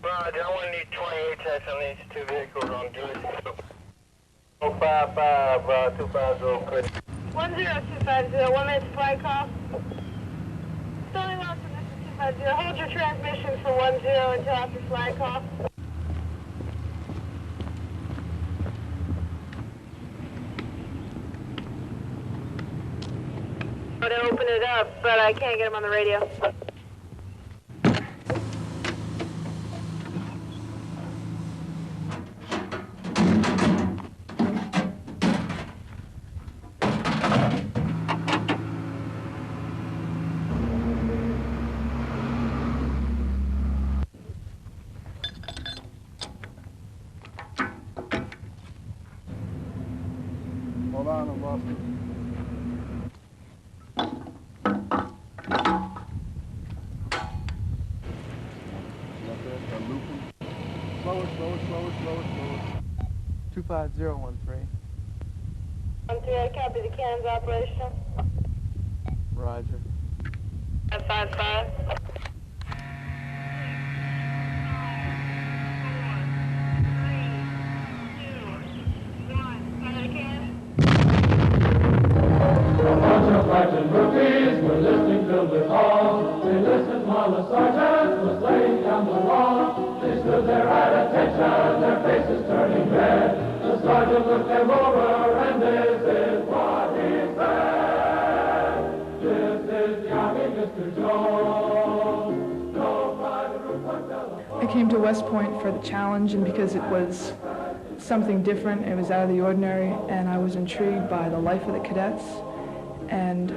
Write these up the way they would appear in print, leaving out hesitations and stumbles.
Roger, I want to need 28 tests on these two vehicles on Julius. 055, 250, Chris. 10250, 1 minute flight call. Sterling Wilson, this is 250. Hold your transmission for 10 until after flight call. I'm going to open it up, but I can't get him on the radio. Hold on, I'm lost. Slower. 25013. 13, I copy the cannons operational. Roger. 555. Sergeant rookies were listening to the call. They listened while the sergeant was laying down the law. They stood there at attention, their faces turning red. The sergeant looked them over, and this is what he said. This is the Army, Mr. Jones. No private room. I came to West Point for the challenge and because it was something different, it was out of the ordinary, and I was intrigued by the life of the cadets and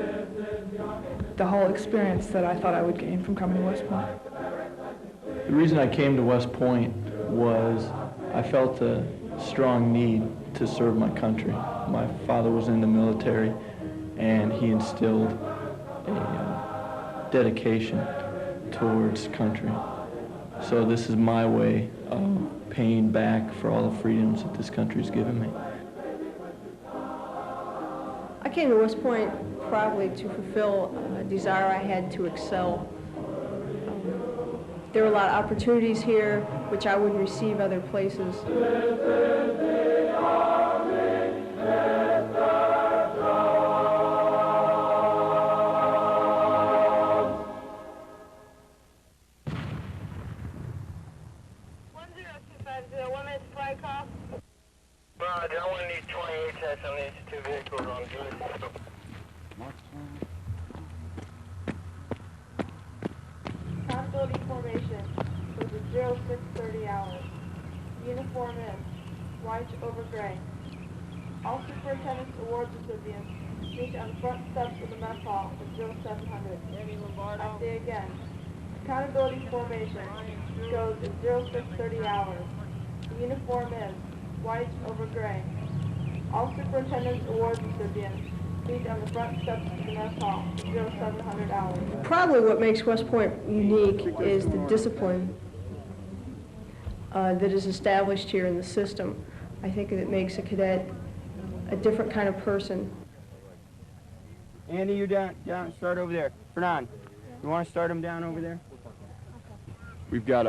the whole experience that I thought I would gain from coming to West Point. The reason I came to West Point was I felt a strong need to serve my country. My father was in the military, and he instilled a dedication towards country. So this is my way of paying back for all the freedoms that this country's given me. I came to West Point probably to fulfill a desire I had to excel. There were a lot of opportunities here which I wouldn't receive other places. Roger, I want to need 28 tests on these two vehicles on Julius. Possibility formation was a 0630 hours. Uniform is white over gray. All superintendent's award recipients meet on the front steps of the mess hall at 0700. I say again, accountability formation goes at 0630 hours. The uniform is white over gray. All superintendent's award recipients meet on the front steps of the mess hall at 0700 hours. Probably what makes West Point unique is the discipline that is established here in the system. I think it makes a cadet a different kind of person. Andy, you down, start over there. Fernand, you want to start him down over there? We've got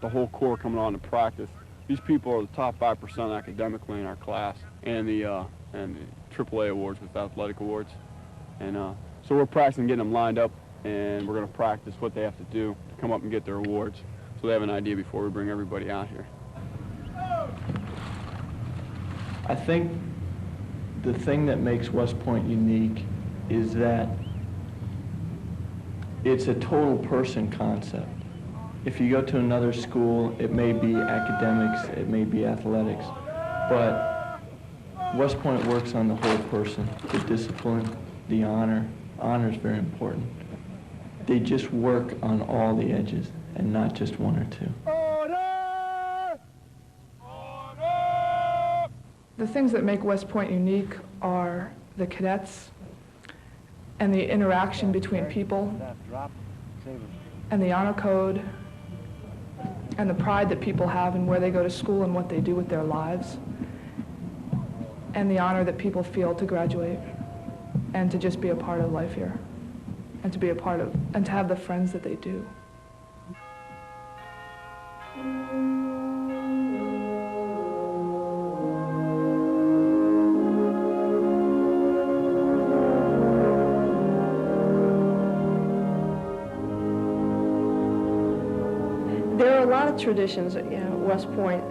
the whole corps coming on to practice. These people are the top 5% academically in our class, and the AAA awards with athletic awards. And so we're practicing getting them lined up, and we're going to practice what they have to do to come up and get their awards, so they have an idea before we bring everybody out here. I think the thing that makes West Point unique is that it's a total person concept. If you go to another school, it may be academics, it may be athletics, but West Point works on the whole person, the discipline, the honor. Honor is very important. They just work on all the edges and not just one or two. Order! Order! The things that make West Point unique are the cadets and the interaction between people and the honor code and the pride that people have in where they go to school and what they do with their lives, and the honor that people feel to graduate and to just be a part of life here and to be a part of, and to have the friends that they do. proud traditions at West Point.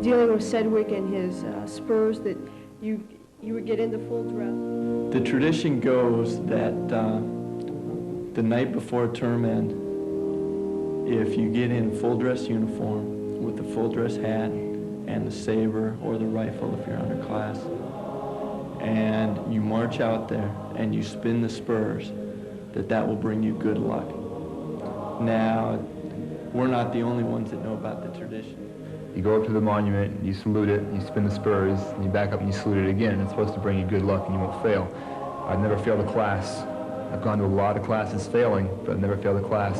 Dealing with Sedgwick and his spurs, that you would get into full dress. The tradition goes that the night before term end, if you get in full dress uniform with the full dress hat and the saber or the rifle if you're underclass, and you march out there and you spin the spurs, that will bring you good luck. Now, we're not the only ones that know about the tradition. You go up to the monument, you salute it, you spin the spurs, and you back up and you salute it again. It's supposed to bring you good luck and you won't fail. I've never failed a class. I've gone to a lot of classes failing, but I've never failed a class.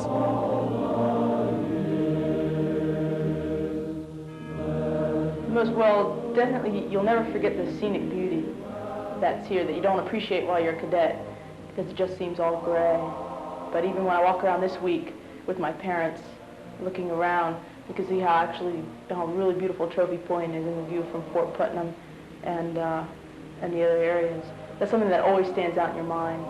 Well, definitely you'll never forget the scenic beauty that's here that you don't appreciate while you're a cadet, because it just seems all gray. But even when I walk around this week with my parents looking around, you can see how actually how really beautiful Trophy Point is in the view from Fort Putnam and the other areas. That's something that always stands out in your mind.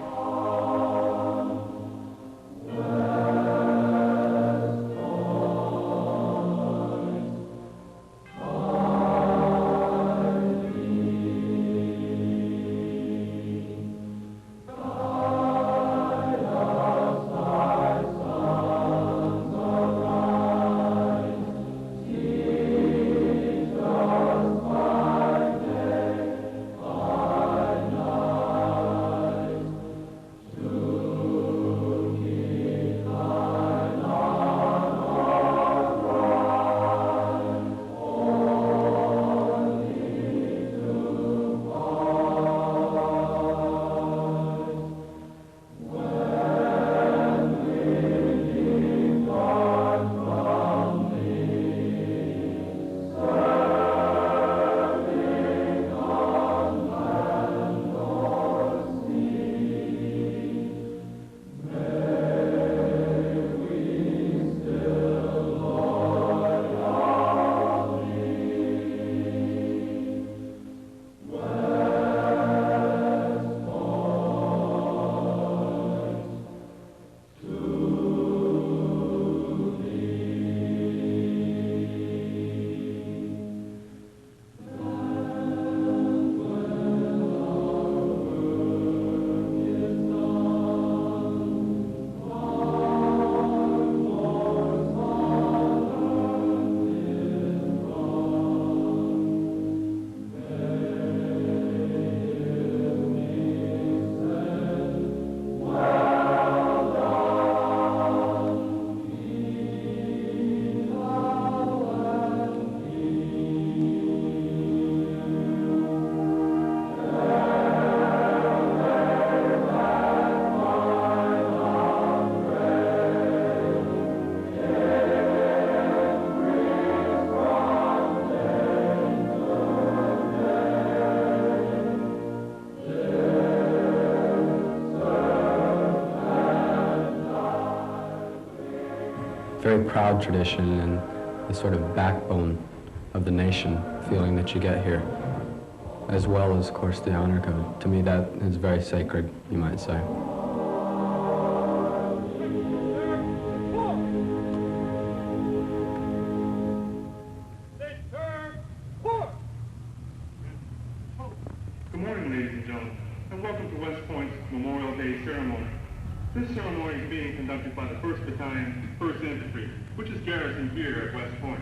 Very proud tradition and the sort of backbone of the nation feeling that you get here, as well as, of course, the honor code. To me, that is very sacred, you might say. Good morning, ladies and gentlemen, and welcome to West Point's Memorial Day ceremony. This ceremony is being conducted by the 1st Battalion, 1st Infantry, which is garrisoned here at West Point.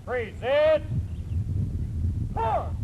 Present. Forward.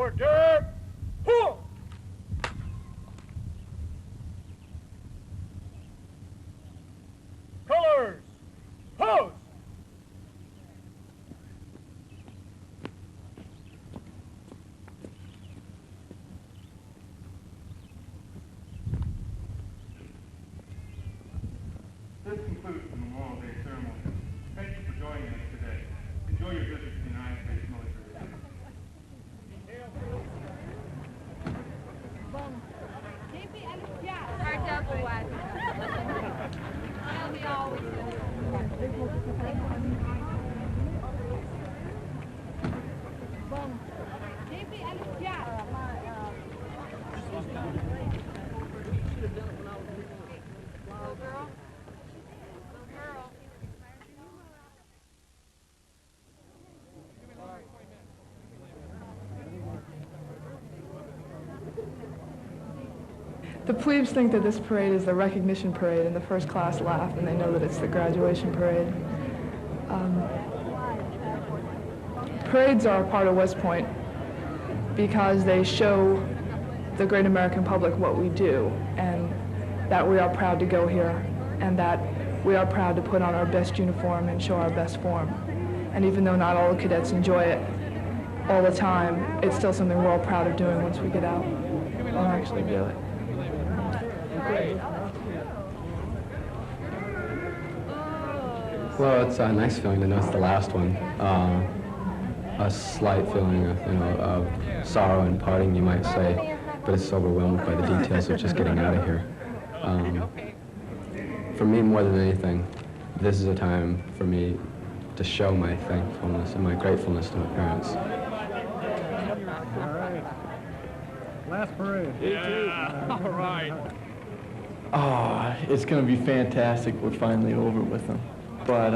Order! Pull! Colors! Pose! This concludes the Memorial Day ceremony. Thank you for joining us today. Enjoy your visit to the United States military. The plebes think that this parade is the recognition parade, and the first class laugh, and they know that it's the graduation parade. Parades are a part of West Point because they show the great American public what we do, and that we are proud to go here, and that we are proud to put on our best uniform and show our best form. And even though not all the cadets enjoy it all the time, it's still something we're all proud of doing once we get out and actually do it. Well, it's a nice feeling to know it's the last one. A slight feeling of sorrow and parting, you might say, but it's overwhelmed by the details of just getting out of here. For me, more than anything, this is a time for me to show my thankfulness and my gratefulness to my parents. All right. Last parade. Yeah, all right. Oh, it's going to be fantastic. We're finally over with them. But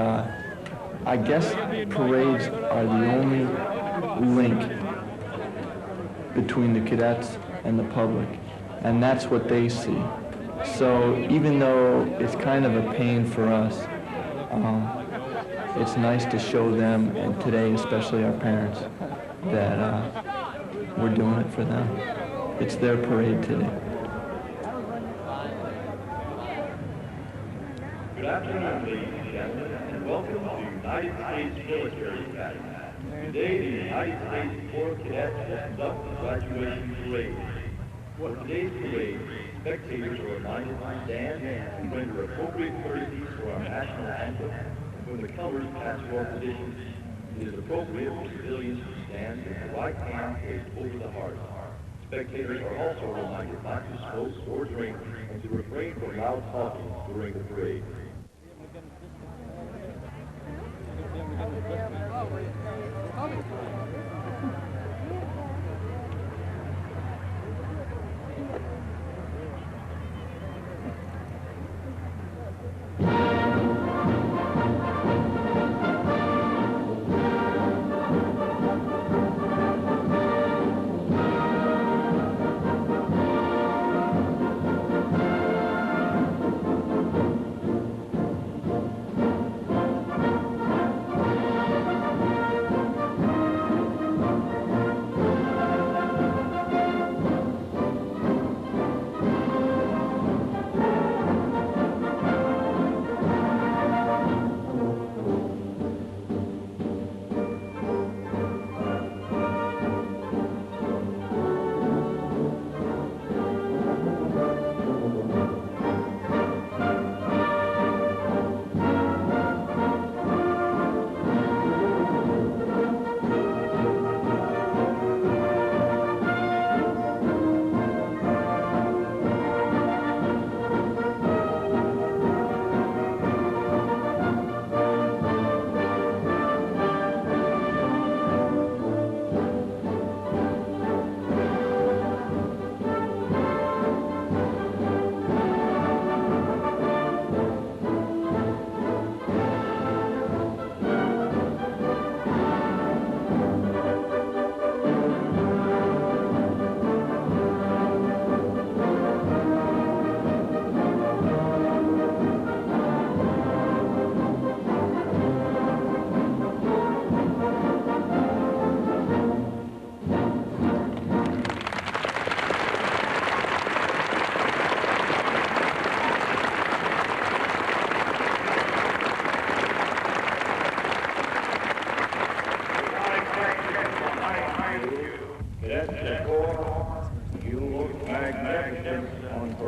I guess parades are the only link between the cadets and the public, and that's what they see. So even though it's kind of a pain for us, it's nice to show them, and today especially our parents, that we're doing it for them. It's their parade today. Good afternoon, ladies and gentlemen, and welcome to United States Military Academy. Today, the United States Corps of Cadets will conduct the graduation parade. For today's parade, spectators are reminded to stand and render appropriate courtesies for our national anthem. When the colors pass for positions, it is appropriate for civilians to stand with the right hand placed over the heart. Spectators are also reminded not to smoke or drink and to refrain from loud talking during the parade.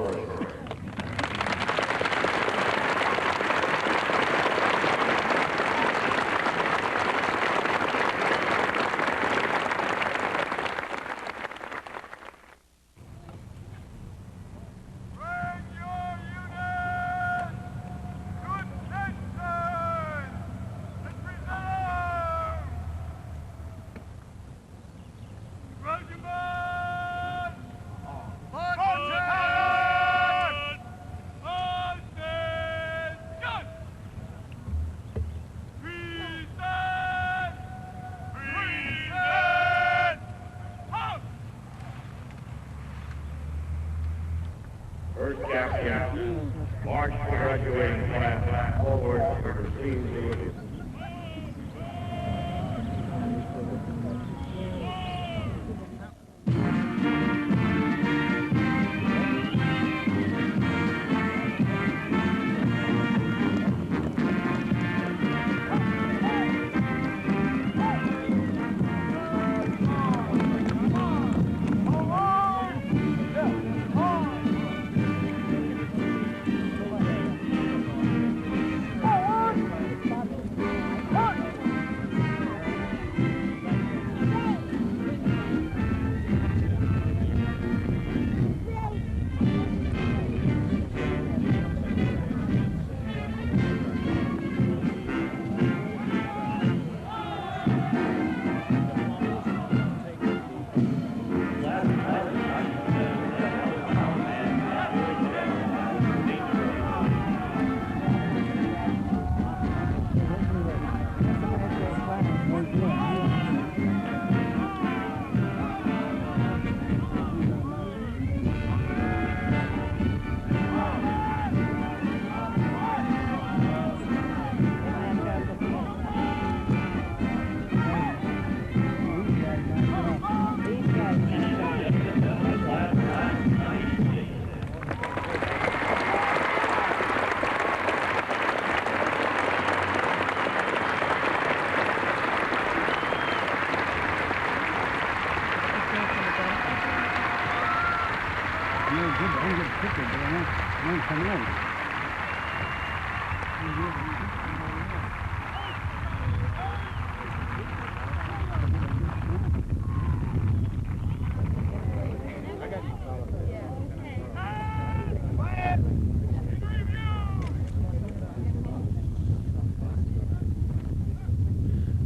Forward. First captain, march the graduating class forward for the scene salute.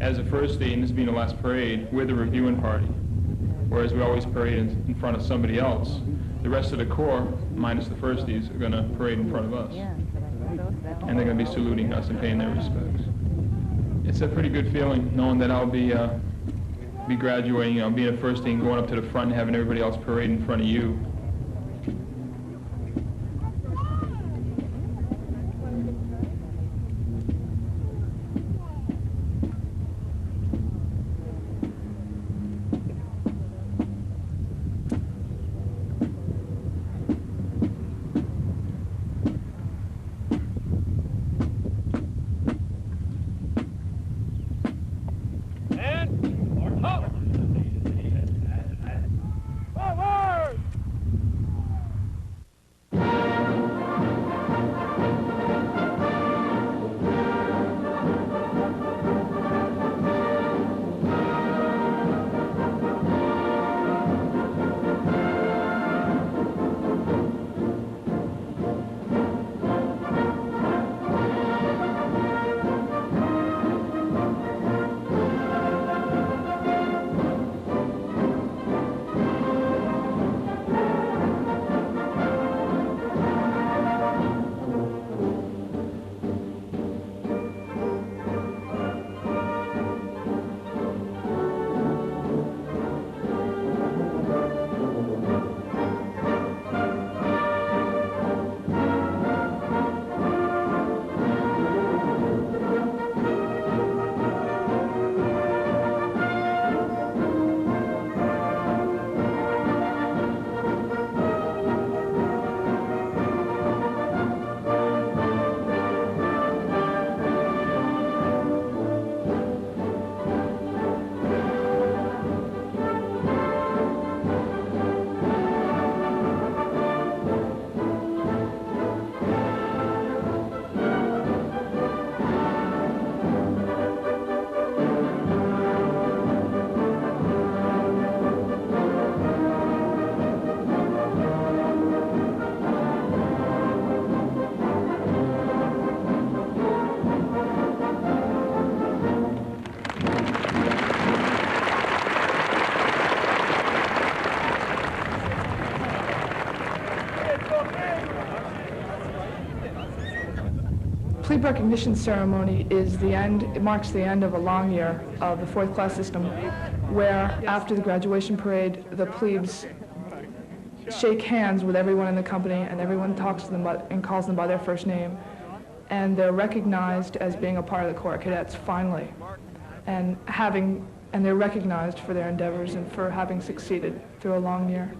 As a first aid, and this being the last parade, we're the reviewing party. Whereas we always parade in front of somebody else. The rest of the Corps, minus the firsties, are going to parade in front of us. And they're going to be saluting us and paying their respects. It's a pretty good feeling knowing that I'll be graduating, being a first aid and going up to the front and having everybody else parade in front of you. plebe recognition ceremony is the end, it marks the end of a long year of the fourth class system, where after the graduation parade, the plebes shake hands with everyone in the company, and everyone talks to them and calls them by their first name, and they're recognized as being a part of the Corps of Cadets finally, and they're recognized for their endeavors and for having succeeded through a long year,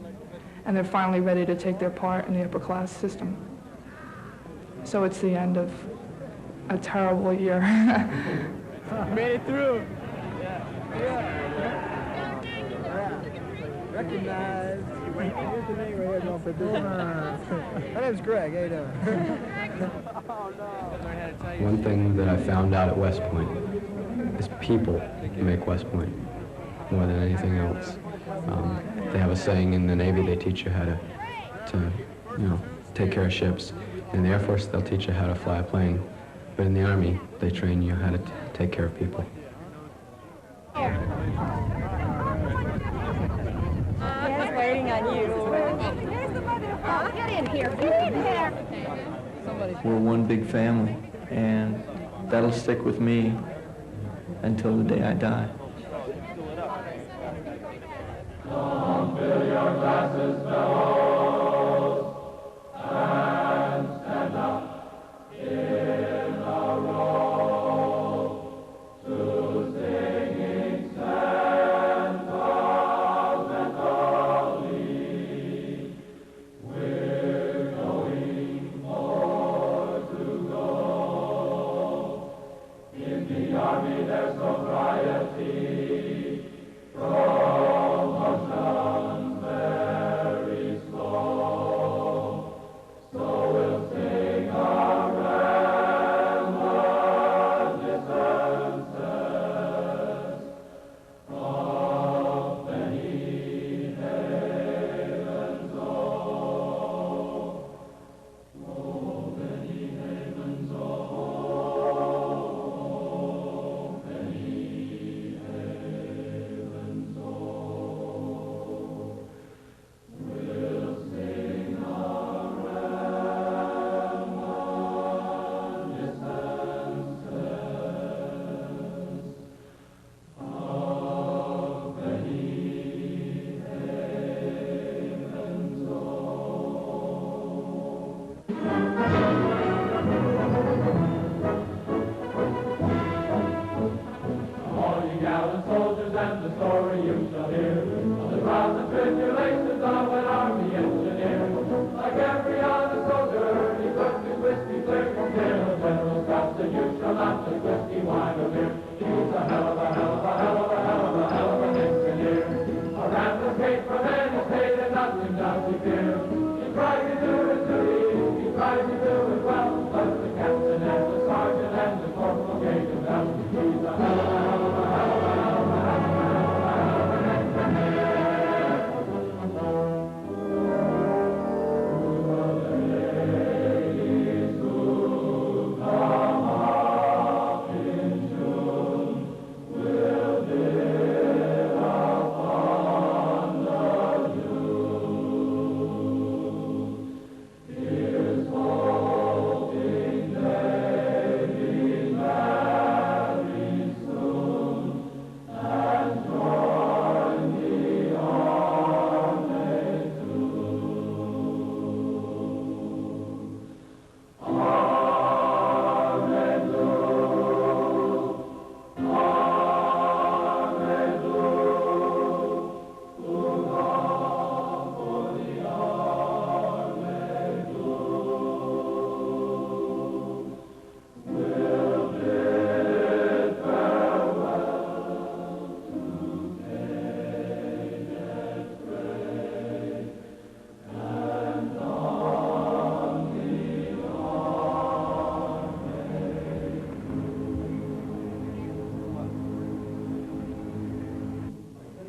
and they're finally ready to take their part in the upper class system. So it's the end of a terrible year. Made it through. Recognized. Here's the name right here. Don't put this. My name's Greg. How you doing? One thing that I found out at West Point is people make West Point more than anything else. They have a saying in the Navy, they teach you how to take care of ships. In the Air Force, they'll teach you how to fly a plane. But in the Army, they train you how to take care of people. He's waiting on you. Here's the mother. Oh, get in here. Get in here. We're one big family, and that'll stick with me until the day I die. Come fill your glasses, fellows, and stand up in a row to singing stanzas mentally. We're going more to go. In the Army there's sobriety, promotions very slow. So we'll sing our reminiscences of many havens, oh many havens, oh many havens, oh. We'll sing our reminiscences of many havens, oh. All you gallant soldiers and the story you shall hear of the trials and tribulations of an army engineer. Like every other soldier, he took his whiskey clear from General Scott, and you shall not just whiskey, wine, or beer. He's a hell of a, hell of a, hell of a, hell of a, hell of an engineer. A rambless gate from any state and nothing does he fear. He tries to do his duty, he tries to do it well, but the captain and the sergeant and the corporal gave him hell. He's a hell of a, hell of a, hell of a, hell of a, hell of a, hell of an engineer. Ladies who come up in June will live upon the dune. Here's hoping they be married soon and join the army too.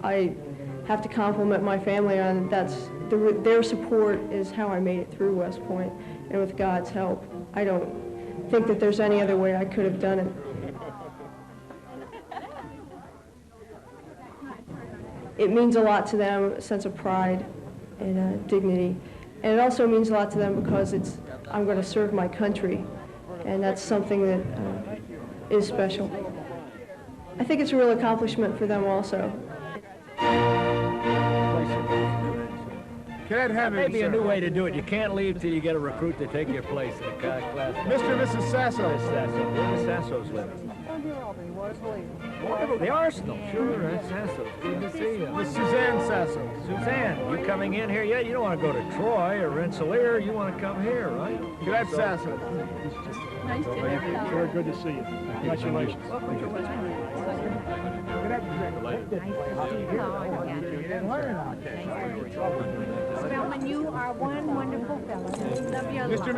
I have to compliment my family on their support is how I made it through West Point, and with God's help, I don't think that there's any other way I could have done it. It means a lot to them, a sense of pride and dignity, and it also means a lot to them because I'm going to serve my country, and that's something that is special. I think it's a real accomplishment for them also. That may be a new way to do it. You can't leave till you get a recruit to take your place in the class. Mr. and Mrs. Sasso. Miss Sasso. Where the Sassos live? The Arsenal. Sure, that's Sasso. Good to see you. Miss Suzanne Sasso. Suzanne, you coming in here yet? You don't want to go to Troy or Rensselaer. You want to come here, right? Grad Sasso. Nice to meet you. Very good to see you. Congratulations. Spellman, you are one wonderful fellow. Love you a lot. So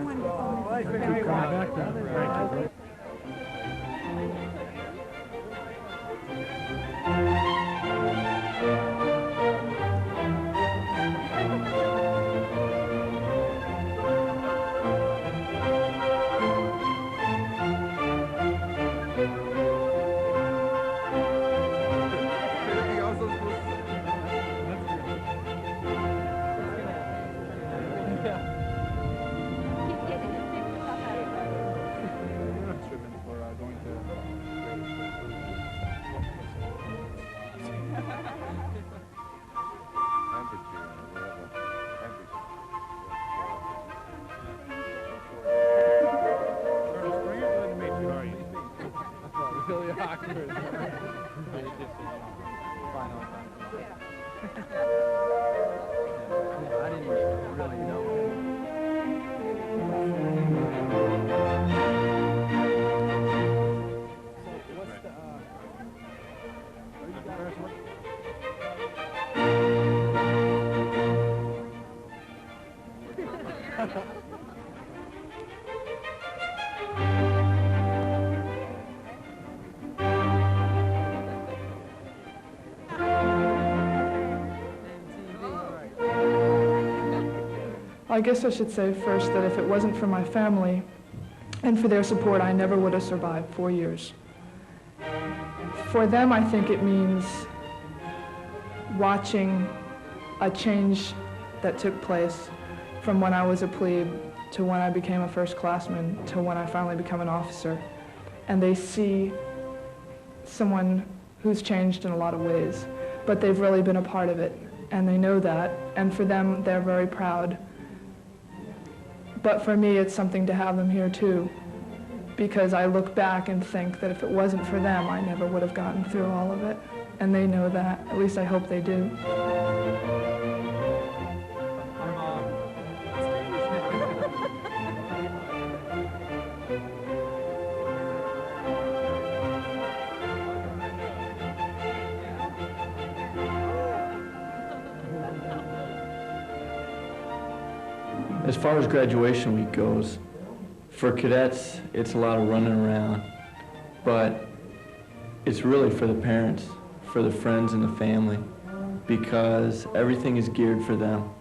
wonderful. Very well. I guess I should say first that if it wasn't for my family and for their support, I never would have survived 4 years. For them, I think it means watching a change that took place from when I was a plebe to when I became a first-classman to when I finally become an officer. And they see someone who's changed in a lot of ways, but they've really been a part of it, and they know that, and for them, they're very proud. But for me, it's something to have them here too, because I look back and think that if it wasn't for them, I never would have gotten through all of it. And they know that. At least I hope they do. As far as graduation week goes, for cadets, it's a lot of running around, but it's really for the parents, for the friends and the family, because everything is geared for them.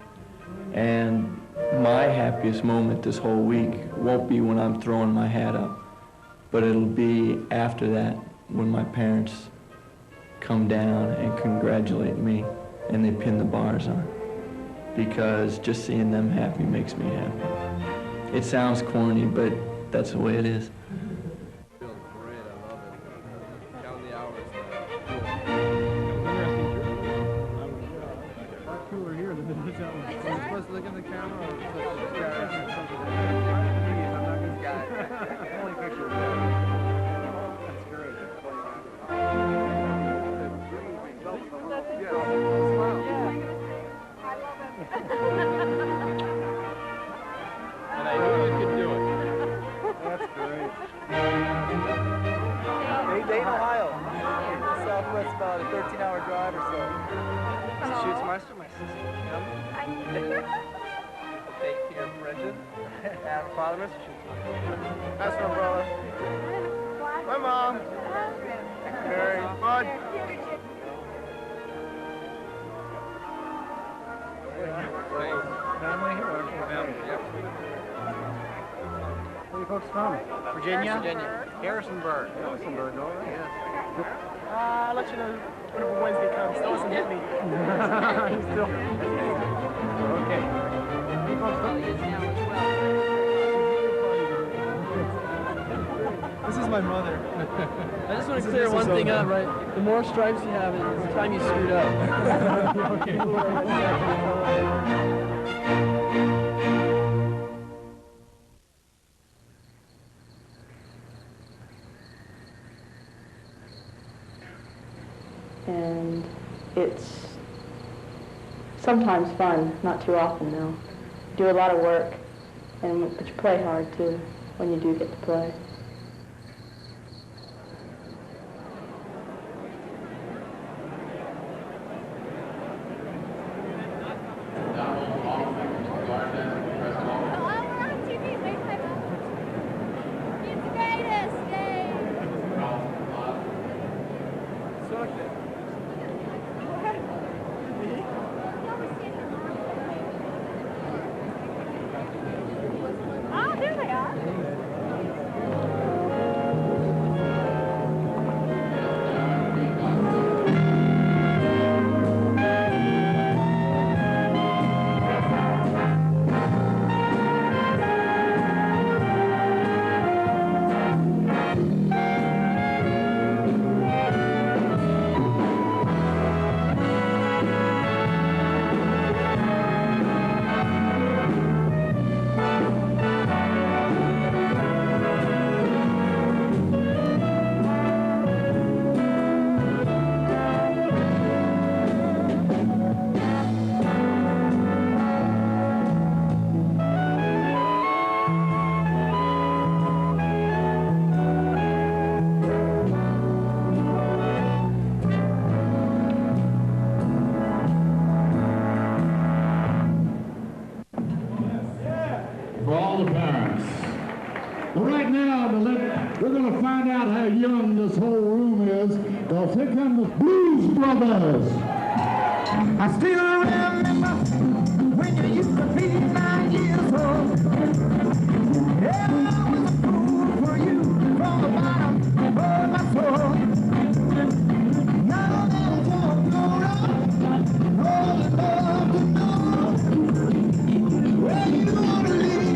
And my happiest moment this whole week won't be when I'm throwing my hat up, but it'll be after that, when my parents come down and congratulate me and they pin the bars on. Because just seeing them happy makes me happy. It sounds corny, but that's the way it is. And I knew you could do it. That's great. Dayton, Ohio. Southwest, about a 13-hour drive or so. Shoots Master, my sister. Thank Peter Brendan. And Father, Mr. Shoots. That's my brother. My mom. Mary. Bud. Family? Yep. Where are you folks from? Virginia? Virginia. Harrisonburg. Harrisonburg, all right. Yes. I'll let you know whenever Wednesday comes. Still doesn't hit me. Still. Okay. Where are you folks from? my mother. I just want to clear one thing up, right? The more stripes you have, the time you screwed up. Okay. And it's sometimes fun, not too often though. You do a lot of work, but you play hard too when you do get to play. For all the parents. Well, right now, we're going to find out how young this whole room is, because here come the Blues Brothers. I still remember when you used to be 9 years old. Yeah, I was a fool for you from the bottom of my soul. Now that you're grown up, all you love to know where you want to live.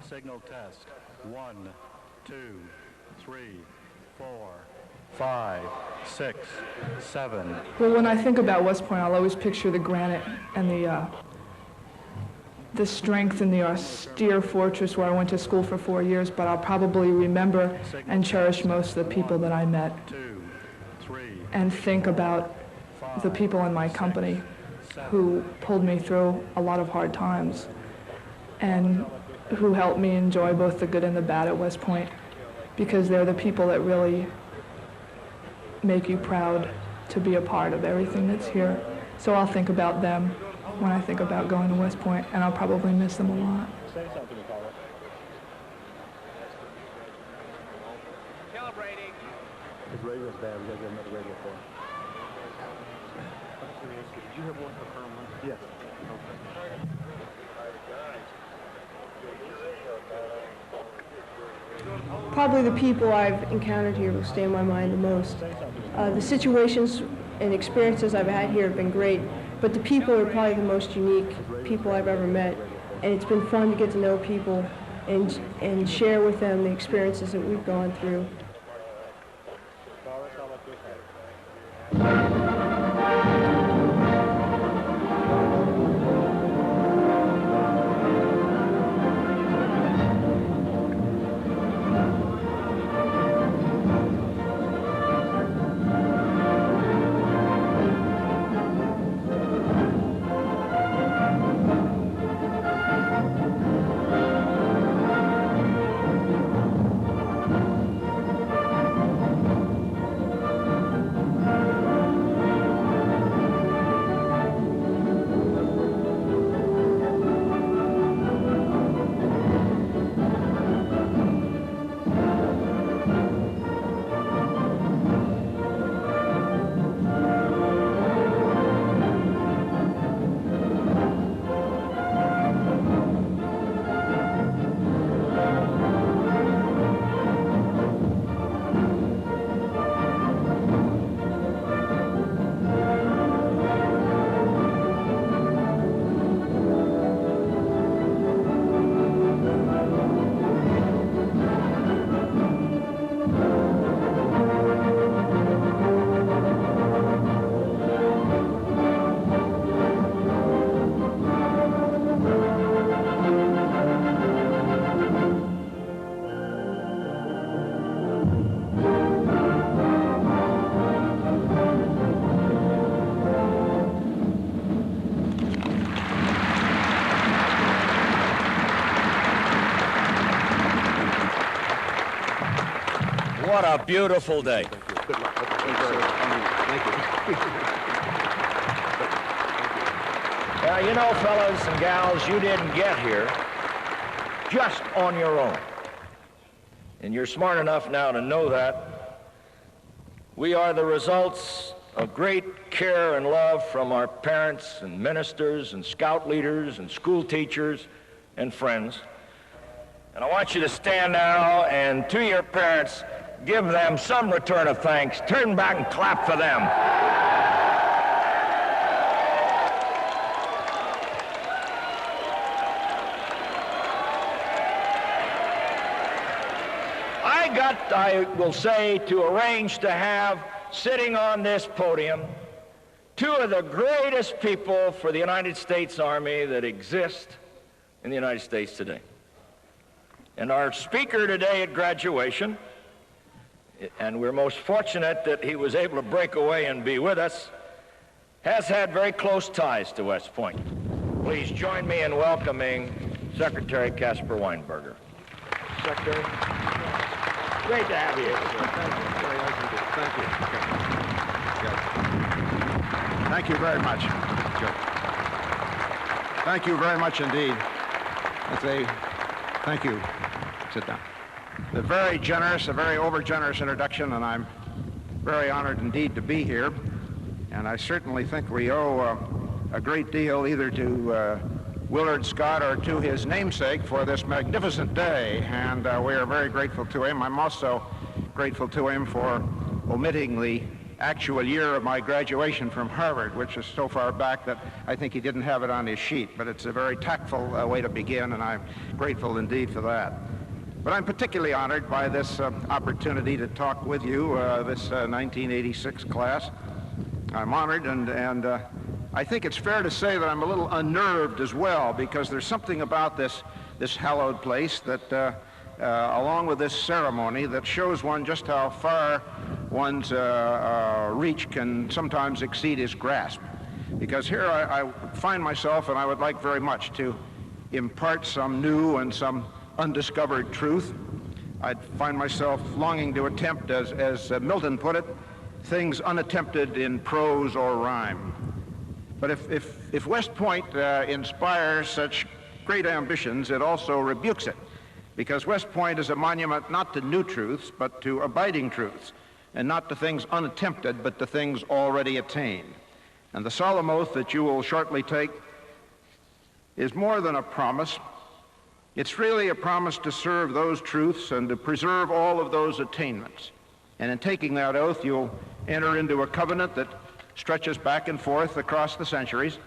Signal test. 1, 2, 3, 4, 5, 6, 7. Well, when I think about West Point, I'll always picture the granite and the strength in the austere fortress where I went to school for 4 years, but I'll probably remember and cherish most of the people that I met and think about the people in my company who pulled me through a lot of hard times and who helped me enjoy both the good and the bad at West Point, because they're the people that really make you proud to be a part of everything that's here. So I'll think about them when I think about going to West Point, and I'll probably miss them a lot. Say something, Paula. Calibrating. His radio's bad. We gotta get another radio for him. Did you have one for Colonel? Yes. Probably the people I've encountered here will stay in my mind the most. The situations and experiences I've had here have been great, but the people are probably the most unique people I've ever met, and it's been fun to get to know people and share with them the experiences that we've gone through. What a beautiful day. Good luck. Thank you. You know, fellas and gals, you didn't get here just on your own. And you're smart enough now to know that. We are the results of great care and love from our parents and ministers and scout leaders and school teachers and friends. And I want you to stand now and to your parents, give them some return of thanks. Turn back and clap for them. I will say, to arrange to have sitting on this podium two of the greatest people for the United States Army that exist in the United States today. And our speaker today at graduation, and we're most fortunate that he was able to break away and be with us, has had very close ties to West Point. Please join me in welcoming Secretary Caspar Weinberger. Secretary, great to have you here. Thank you very much. Thank you very much indeed. Thank you. Sit down. A very generous, a very over-generous introduction, and I'm very honored indeed to be here. And I certainly think we owe a great deal either to Willard Scott or to his namesake for this magnificent day, and we are very grateful to him. I'm also grateful to him for omitting the actual year of my graduation from Harvard, which is so far back that I think he didn't have it on his sheet, but it's a very tactful way to begin, and I'm grateful indeed for that. But I'm particularly honored by this opportunity to talk with you, this 1986 class. I'm honored, and I think it's fair to say that I'm a little unnerved as well, because there's something about this hallowed place that, along with this ceremony, that shows one just how far one's reach can sometimes exceed his grasp. Because here I find myself, and I would like very much to impart some new and some undiscovered truth. I'd find myself longing to attempt, as Milton put it, things unattempted in prose or rhyme. But if West Point inspires such great ambitions, it also rebukes it, because West Point is a monument not to new truths, but to abiding truths, and not to things unattempted, but to things already attained. And the solemn oath that you will shortly take is more than a promise. It's really a promise to serve those truths and to preserve all of those attainments. And in taking that oath, you'll enter into a covenant that stretches back and forth across the centuries,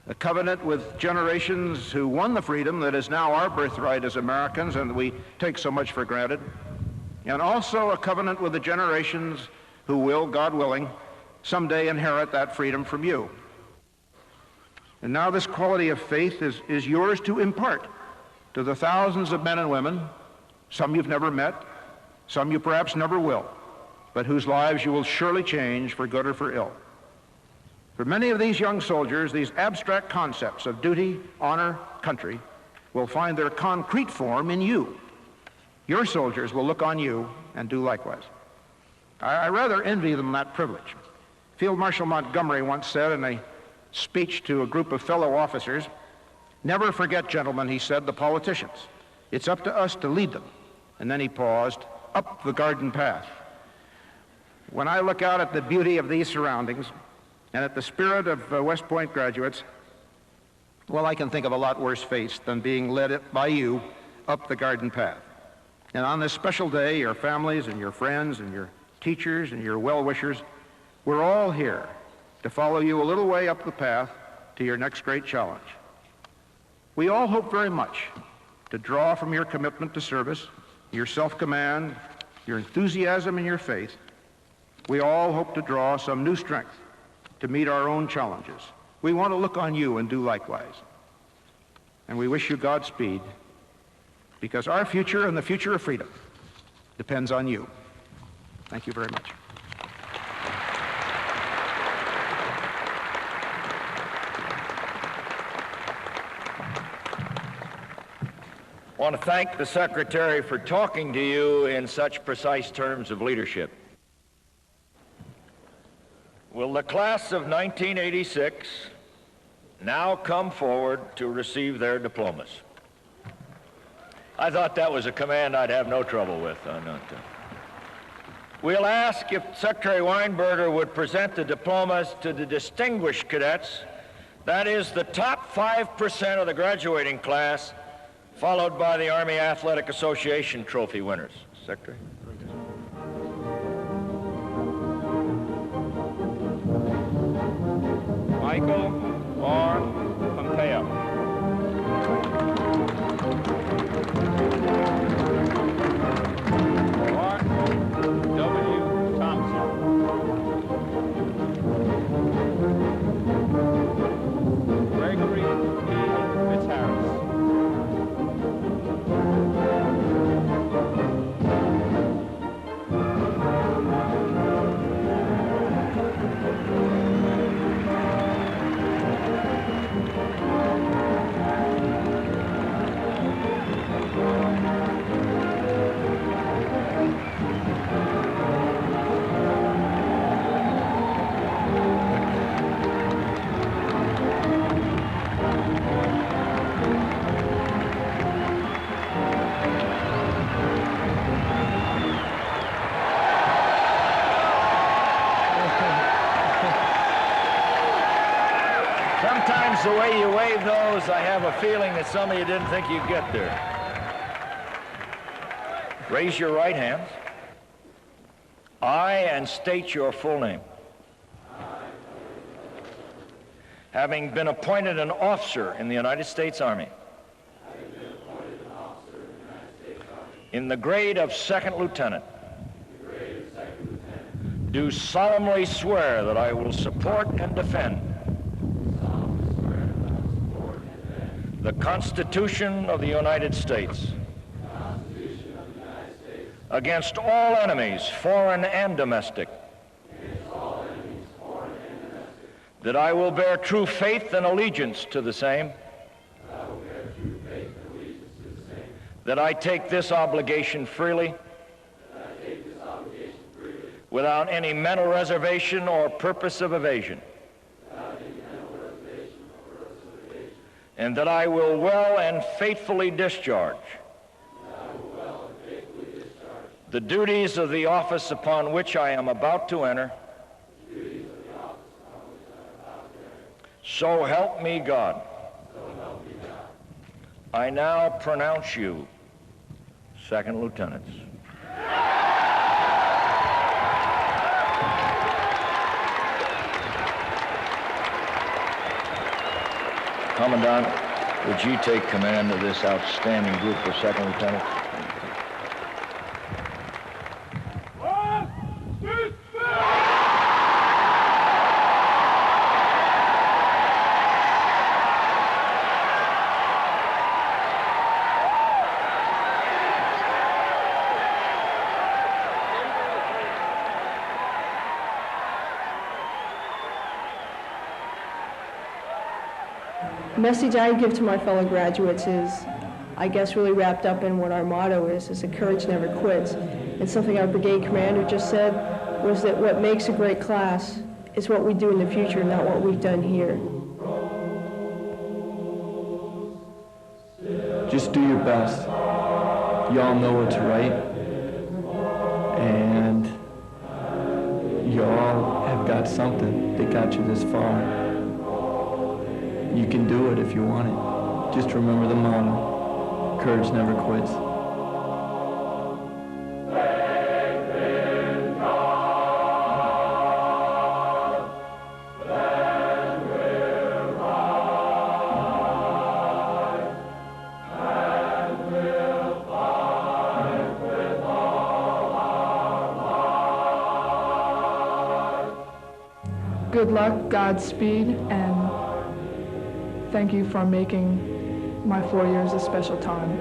a covenant with generations who won the freedom that is now our birthright as Americans and we take so much for granted, and also a covenant with the generations who will, God willing, someday inherit that freedom from you. And now this quality of faith is yours to impart to the thousands of men and women, some you've never met, some you perhaps never will, but whose lives you will surely change for good or for ill. For many of these young soldiers, these abstract concepts of duty, honor, country will find their concrete form in you. Your soldiers will look on you and do likewise. I rather envy them that privilege. Field Marshal Montgomery once said in a speech to a group of fellow officers, "Never forget, gentlemen," he said, "the politicians. It's up to us to lead them." And then he paused, "up the garden path." When I look out at the beauty of these surroundings and at the spirit of West Point graduates, well, I can think of a lot worse fate than being led by you up the garden path. And on this special day, your families and your friends and your teachers and your well-wishers, we're all here to follow you a little way up the path to your next great challenge. We all hope very much to draw from your commitment to service, your self-command, your enthusiasm and your faith. We all hope to draw some new strength to meet our own challenges. We want to look on you and do likewise. And we wish you Godspeed, because our future and the future of freedom depends on you. Thank you very much. I want to thank the Secretary for talking to you in such precise terms of leadership. Will the class of 1986 now come forward to receive their diplomas? I thought that was a command I'd have no trouble with. We'll ask if Secretary Weinberger would present the diplomas to the distinguished cadets, that is, the top 5% of the graduating class, followed by the Army Athletic Association trophy winners. Secretary. Michael R. Pompeo. Mark W. Thompson. Gregory P. Fitzharris. Sometimes the way you wave those, I have a feeling that some of you didn't think you'd get there. Raise your right hands. I, and state your full name. Having been appointed an officer in the United States Army, in the grade of second lieutenant, do solemnly swear that I will support and defend the Constitution of the United States against all enemies, foreign and domestic, that I will bear true faith and allegiance to the same, that I take this obligation freely, without any mental reservation or purpose of evasion, and that I will well and faithfully discharge the duties of the office upon which I am about to enter. So help me God. I now pronounce you second lieutenants. Commandant, would you take command of this outstanding group of second lieutenants? The message I give to my fellow graduates is, I guess, really wrapped up in what our motto is that courage never quits. And something our brigade commander just said was that what makes a great class is what we do in the future, not what we've done here. Just do your best. Y'all know what's right. And y'all have got something that got you this far. You can do it if you want it. Just remember the motto, courage never quits. Good luck, Godspeed, and thank you for making my 4 years a special time.